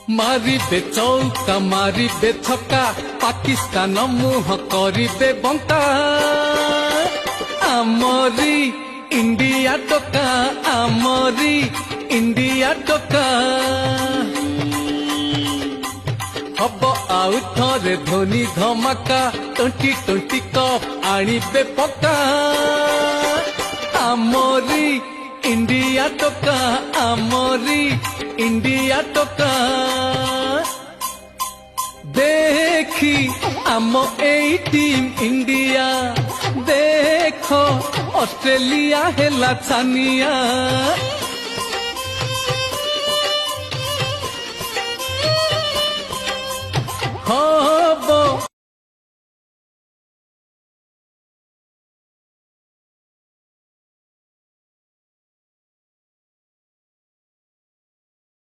मारिबे चौका मारिबे छक्का पाकिस्तान मुह करिबे बंका आमरी इंडिया टोका आमरी इंडिया टोका हब आउ थरे धोनी धमाका 2020 कप आनिबे पक्का आमरी इंडिया टोका आमरी इंडिया टोका देखी आम ए टीम इंडिया देख ऑस्ट्रेलिया हेला छानिया।